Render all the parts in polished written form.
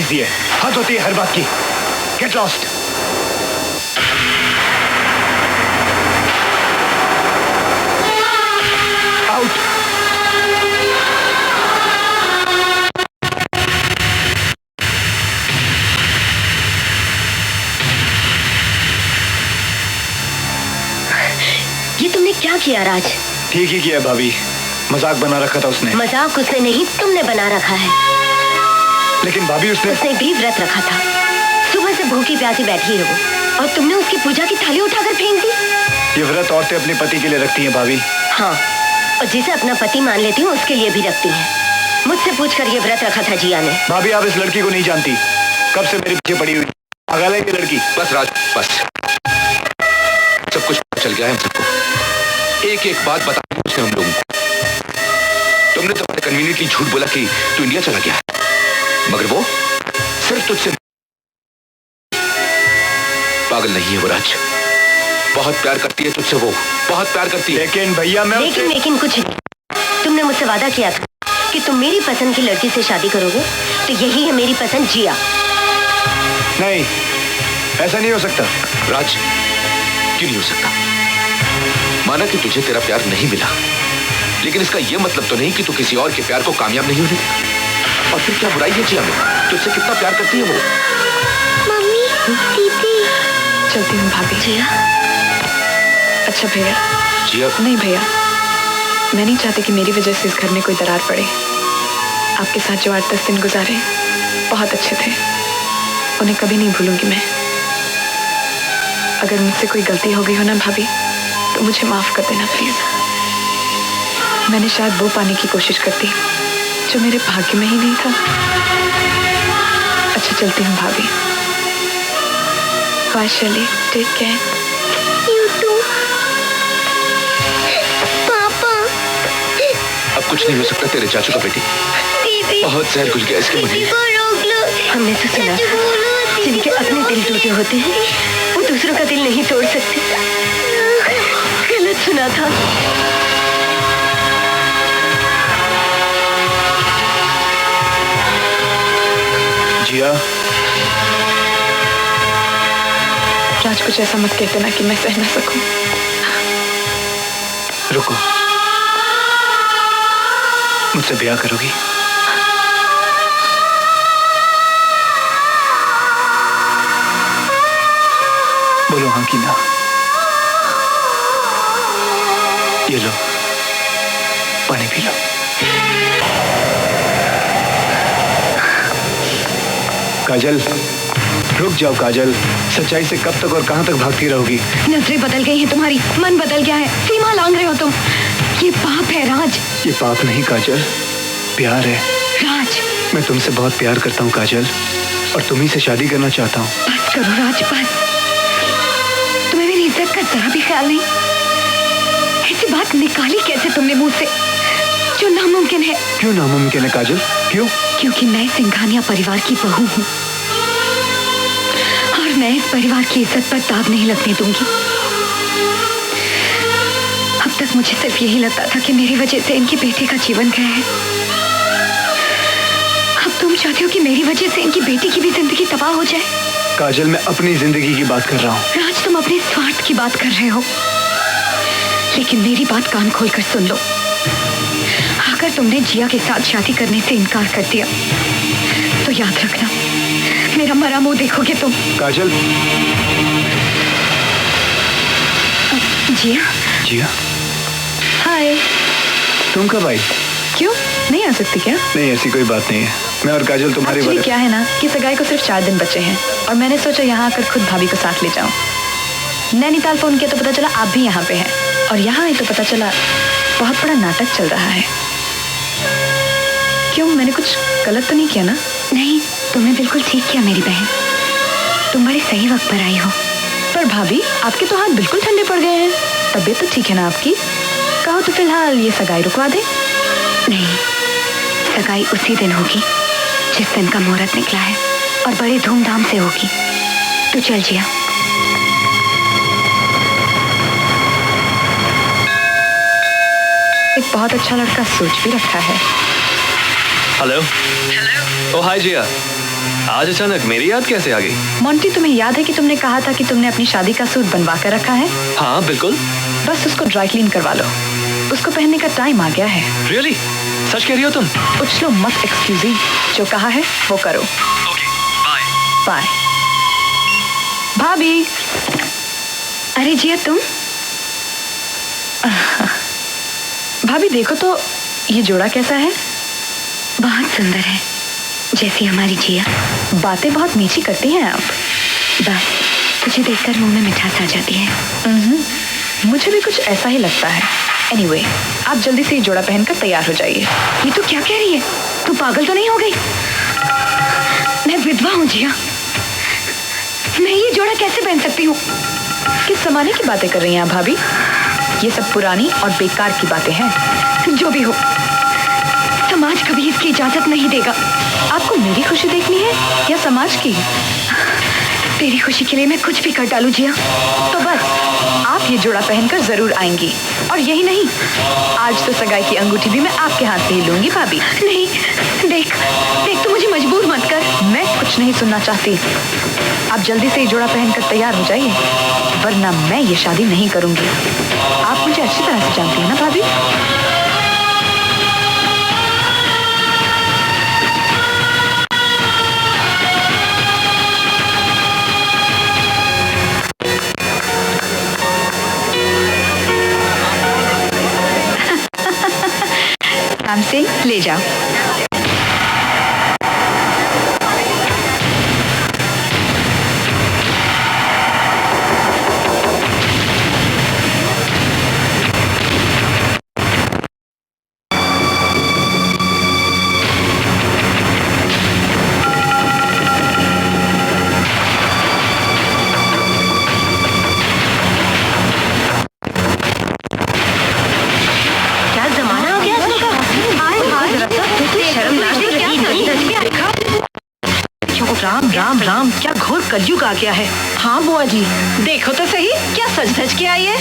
दी है, हद होती है हर बात की। Get lost. आउट। ये तुमने क्या किया राज? ठीक ही किया भाभी, मजाक बना रखा था उसने। मजाक उसने नहीं, तुमने बना रखा है। लेकिन भाभी उसने भी व्रत रखा था, सुबह से भूखी प्यासी बैठी है वो, और तुमने उसकी पूजा की थाली उठाकर फेंक दी। ये व्रत औरतें अपने पति के लिए रखती हैं भाभी। हाँ, और जिसे अपना पति मान लेती हूँ उसके लिए भी रखती हैं। मुझसे पूछकर ये व्रत रखा था जिया ने। भाभी आप इस लड़की को नहीं जानती, कब से मेरे पीछे पड़ी हुई पागल है ये लड़की। बस राज, बस सब कुछ चल गया है हम सबको। एक एक बात बता दी उसने हम लोगों को। तुमने तो कन्वीनियंटली झूठ बोला कि तू इंडिया चला गया, मगर वो सिर्फ तुझसे पागल नहीं है वो राज, बहुत प्यार करती है तुझसे, वो बहुत प्यार करती है। लेकिन भैया मैं लेकिन कुछ नहीं। तुमने मुझसे वादा किया था कि तुम मेरी पसंद की लड़की से शादी करोगे, तो यही है मेरी पसंद जिया। नहीं, ऐसा नहीं हो सकता। राज, क्यों नहीं हो सकता? माना कि तुझे तेरा प्यार नहीं मिला, लेकिन इसका यह मतलब तो नहीं कि तू किसी और के प्यार को कामयाब नहीं होने देगा। और फिर क्या बुराई है जिया में? तुझसे कितना प्यार करती है वो। मम्मी, दीदी। चलती हूँ भाभी। जिया। अच्छा भैया। जिया। नहीं भैया, मैं नहीं चाहती कि मेरी वजह से इस घर में कोई दरार पड़े। आपके साथ जो 8-10 दिन गुजारे बहुत अच्छे थे, उन्हें कभी नहीं भूलूंगी मैं। अगर मुझसे कोई गलती हो गई हो ना भाभी, तो मुझे माफ कर देना प्लीज। मैंने शायद वो पाने की कोशिश करती जो मेरे भाग्य में ही नहीं था। अच्छा चलती हूँ भाभी। बाय शैली, टेक केयर। You too. पापा। अब कुछ नहीं हो सकता तेरे चाचू का बेटी। दीदी। बहुत जहर घुल गया इसके मुंह में। रोक लो। हमने तो सुना, जिनके अपने दिल टूटे होते हैं वो दूसरों का दिल नहीं तोड़ सकते। गलत सुना था। जिया, राज कुछ ऐसा मत कहते ना कि मैं सह ना सकूं। रुको, मुझसे ब्याह करोगी? बोलो हाँ कि ना। ये लो, पानी पी लो। काजल, रुक जाओ काजल, सच्चाई से कब तक और कहां तक भागती रहोगी? नजरें बदल गई हैं तुम्हारी, मन बदल गया है, सीमा लांघ रहे हो तुम। ये पाप है राज। ये पाप नहीं काजल, प्यार है। राज, मैं तुमसे बहुत प्यार करता हूँ काजल, और तुम्ही से शादी करना चाहता हूँ। बस करो राज, बस। तुम्हें मेरी इज्जत का जरा भी ख्याल नहीं? ऐसी बात निकाली कैसे तुमने मुंह से, जो नामुमकिन है? क्यों नामुमकिन है काजल, क्यों? क्योंकि मैं सिंघानिया परिवार की बहू हूँ, और मैं इस परिवार की इज्जत पर दाग नहीं लगने दूंगी। अब तक मुझे सिर्फ यही लगता था कि मेरी वजह से इनकी बेटी का जीवन गया है। अब तुम चाहते हो कि मेरी वजह से इनकी बेटी की भी जिंदगी तबाह हो जाए? काजल, मैं अपनी जिंदगी की बात कर रहा हूँ। राज, तुम अपने स्वार्थ की बात कर रहे हो, लेकिन मेरी बात कान खोलकर सुन लो। अगर तुमने जिया के साथ शादी करने से इनकार कर दिया, तो याद रखना मेरा मरा मुंह देखोगे तुम। काजल। जिया। जिया, हाय। तुम कब आई? क्यों, नहीं आ सकती क्या? नहीं, ऐसी कोई बात नहीं है। मैं और काजल तुम्हारे बारे क्या है ना कि सगाई को सिर्फ 4 दिन बचे हैं, और मैंने सोचा यहाँ आकर खुद भाभी को साथ ले जाऊं। नैनीताल फोन किया तो पता चला आप भी यहाँ पे हैं, और यहाँ आए तो पता चला बहुत बड़ा नाटक चल रहा है। क्यों, मैंने कुछ गलत तो नहीं किया ना? नहीं, तुमने बिल्कुल ठीक किया मेरी बहन, तुम बड़े सही वक्त पर आई हो। पर भाभी, आपके तो हाथ बिल्कुल ठंडे पड़ गए हैं। तबीयत तो ठीक है ना आपकी? कहो तो फिलहाल ये सगाई रुकवा दे। नहीं, सगाई उसी दिन होगी जिस दिन का मुहूर्त निकला है, और बड़े धूमधाम से होगी। तो चल जिया। एक बहुत अच्छा लड़का सोच भी रखा है। हेलो। ओह हाय जिया, आज अचानक मेरी याद कैसे आ गई? मोंटी, तुम्हें याद है कि तुमने कहा था कि तुमने अपनी शादी का सूट बनवा कर रखा है? हाँ बिल्कुल। बस उसको ड्राई क्लीन करवा लो, उसको पहनने का टाइम आ गया है। रियली? सच कह रही हो तुम? उछलो मत एक्सक्यूजी, जो कहा है वो करो। Okay, bye. बाय। भाभी। अरे जिया तुम? भाभी देखो तो ये जोड़ा कैसा है? बहुत सुंदर है, जैसी हमारी जिया। बातें बहुत मीठी करती हैं आप। बस तुझे देखकर मुंह में मिठास आ जाती है। मुझे भी कुछ ऐसा ही लगता है। एनीवे, आप जल्दी से ये जोड़ा पहनकर तैयार हो जाइए। ये तो क्या कह रही है? तू पागल तो नहीं हो गई? मैं विधवा हूँ जिया, मैं ये जोड़ा कैसे पहन सकती हूँ? किस जमाने की बातें कर रही हैं आप भाभी? ये सब पुरानी और बेकार की बातें हैं। जो भी हो, समाज कभी इसकी इजाजत नहीं देगा। आपको मेरी खुशी देखनी है या समाज की? तेरी खुशी के लिए मैं कुछ भी कर डालूं जिया। तो बस आप ये जोड़ा पहनकर जरूर आएंगी। और यही नहीं, आज तो सगाई की अंगूठी भी मैं आपके हाथ से ही लूंगी भाभी। नहीं, देख देख, तू मुझे मजबूर मत कर। मैं कुछ नहीं सुनना चाहती। आप जल्दी से ये जोड़ा पहनकर तैयार हो जाइए, वरना मैं ये शादी नहीं करूंगी। आप मुझे अच्छी तरह से जानती हैं ना भाभी? राम सिंह, ले जाओ। राम राम राम, क्या घोर कलयुग आ गया है। हाँ बुआ जी, देखो तो सही, क्या सज धज के आई है।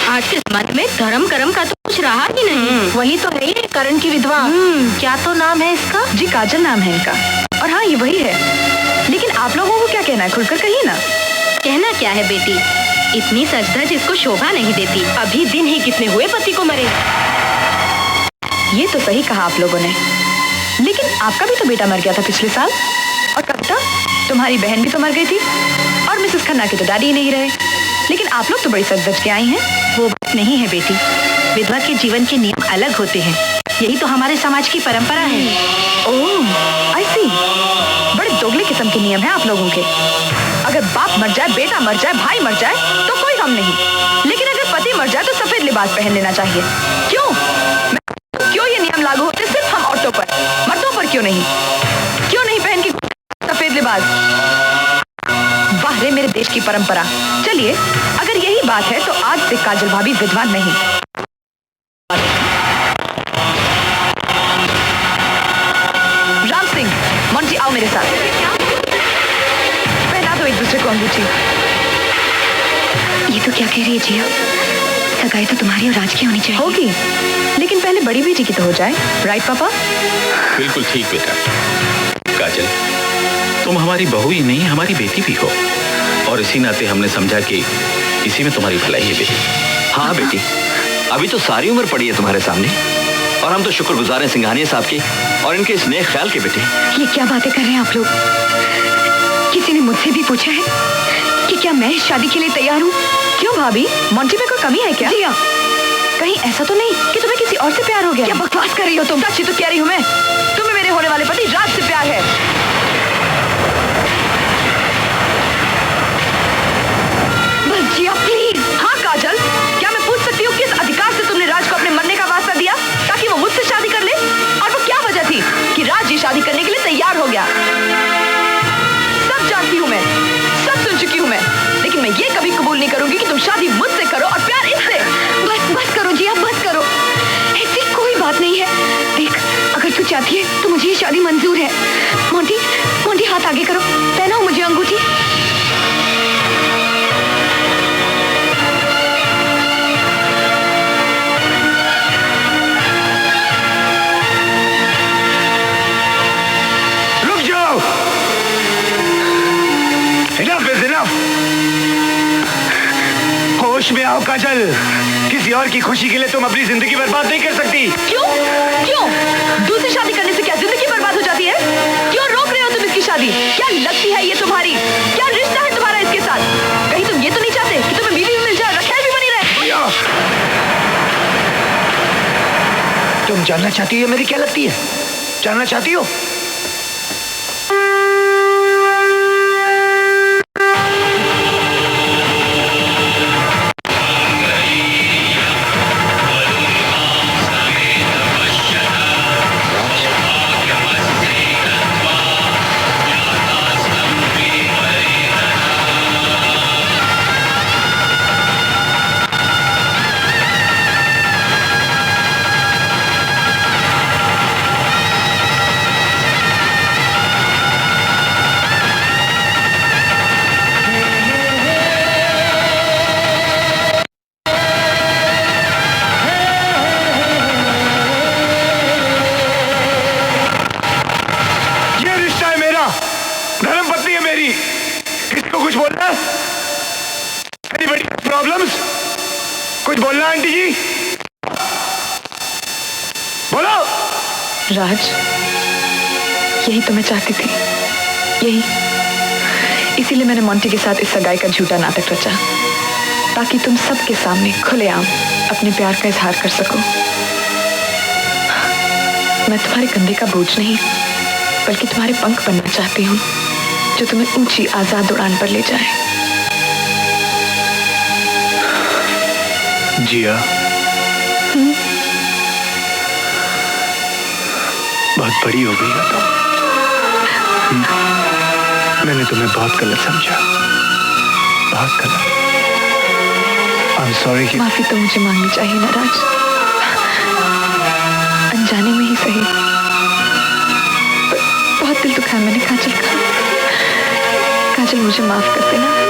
आज के जमाने में धर्म कर्म का तो कुछ रहा ही नहीं। वही तो है ये करण की विधवा। क्या तो नाम है इसका? जी काजल नाम है इनका। और हाँ, ये वही है। लेकिन आप लोगों को क्या कहना है, खुलकर कहिए ना। कहना क्या है बेटी, इतनी सज धज इसको शोभा नहीं देती। अभी दिन ही कितने हुए पति को मरे। ये तो सही कहा आप लोगों ने, लेकिन आपका भी तो बेटा मर गया था पिछले साल। और कविता, तुम्हारी बहन भी तो मर गई थी। और मिसेस खन्ना के तो डैडी ही नहीं रहे। लेकिन आप लोग तो बड़ी सज-धज के आई हैं। वो बात नहीं है बेटी, विधवा के जीवन के नियम अलग होते हैं। यही तो हमारे समाज की परंपरा है। ओह, आई सी। बड़े दोगले किस्म के नियम हैं आप लोगों के। अगर बाप मर जाए, बेटा मर जाए, भाई मर जाए तो कोई गम नहीं, लेकिन अगर पति मर जाए तो सफेद लिबास पहन लेना चाहिए। क्यों क्यों ये नियम लागू होते सिर्फ हम औरतों पर, मर्दों पर क्यों नहीं? क्यों नहीं पहन की सफेद लिबास? वाह रे मेरे देश की परंपरा। चलिए, अगर यही बात है तो आज से काजल भाभी विधवा नहीं। राम सिंह, मोंटी आओ मेरे साथ। पहना दो एक दूसरे को अंगूठी। ये तो क्या कह रही है जिया? सगाई तो तुम्हारी और राज की होनी चाहिए। होगी, लेकिन पहले बड़ी बेटी की तो हो जाए। राइट पापा? बिल्कुल ठीक बेटा। काजल, तुम हमारी बहू ही नहीं, हमारी बेटी भी हो, और इसी नाते हमने समझा कि इसी में तुम्हारी भलाई है बेटी। हाँ बेटी, अभी तो सारी उम्र पड़ी है तुम्हारे सामने, और हम तो शुक्रगुजार हैं सिंघानिया साहब के और इनके इस नेक ख्याल के बेटे। ये क्या बातें कर रहे हैं आप लोग? किसी ने मुझसे भी पूछा है कि क्या मैं इस शादी के लिए तैयार हूँ? क्यों भाभी, मोंटी में कोई कमी है क्या? जिया, कहीं ऐसा तो नहीं कि तुम्हें किसी और से प्यार हो गया? क्या बकवास कर रही हो तुम? सच ही तो कह रही हूँ मैं। तुम्हें मेरे होने वाले पति राज से प्यार है। बस जिया प्लीज। हाँ काजल, क्या मैं पूछ सकती हूँ किस अधिकार से तुमने राज को अपने मरने का वास्ता दिया ताकि वो मुझसे शादी कर ले? और वो क्या वजह थी कि राज ये शादी करने के लिए तैयार हो गया? सब जानती हूँ मैं, सब सुन चुकी हूँ मैं, लेकिन मैं ये कभी कबूल नहीं करूंगी कि तुम शादी मुझसे करो और प्यार इससे। बस करो जिया, बस करो। ऐसी कोई बात नहीं है। देख, अगर तू चाहती है तो मुझे ये शादी मंजूर है। मोंटी, मोंटी हाथ आगे करो, पहनाओ मुझे अंगूठी। होश में आओ काजल। किसी और की खुशी के लिए तुम अपनी जिंदगी बर्बाद नहीं कर सकती। क्यों क्यों? दूसरी शादी करने से क्या जिंदगी बर्बाद हो जाती है? क्यों रोक रहे हो तुम इसकी शादी? क्या लगती है ये तुम्हारी? क्या रिश्ता है तुम्हारा इसके साथ? कहीं तुम ये तो नहीं चाहते कि तुम्हें बीवी भी मिल जाए, रखेल भी बनी रहे? तुम जानना चाहती हो मेरी क्या लगती है? जानना चाहती हो? धर्मपत्नी है मेरी। किसको कुछ बोलना? बड़ी बड़ी प्रॉब्लम्स? कुछ बोलना आंटी जी? बोलो। राज, यही तो मैं चाहती थी, यही। इसीलिए मैंने मोंटी के साथ इस सगाई का झूठा नाटक रचा, ताकि तुम सबके सामने खुलेआम अपने प्यार का इजहार कर सको। मैं तुम्हारे कंधे का बोझ नहीं, बल्कि तुम्हारे पंख बनना चाहती हूँ, जो तुम्हें ऊंची आजाद उड़ान पर ले जाए। जिया, बहुत बड़ी हो गई हो तुम। मैंने तुम्हें बहुत गलत समझा, बहुत गलत। I am sorry. माफी तो मुझे मांगनी चाहिए ना राज, अनजाने में ही सही। बहुत दिल दुखाया मैंने काजल का। काजल, मुझे माफ कर देना।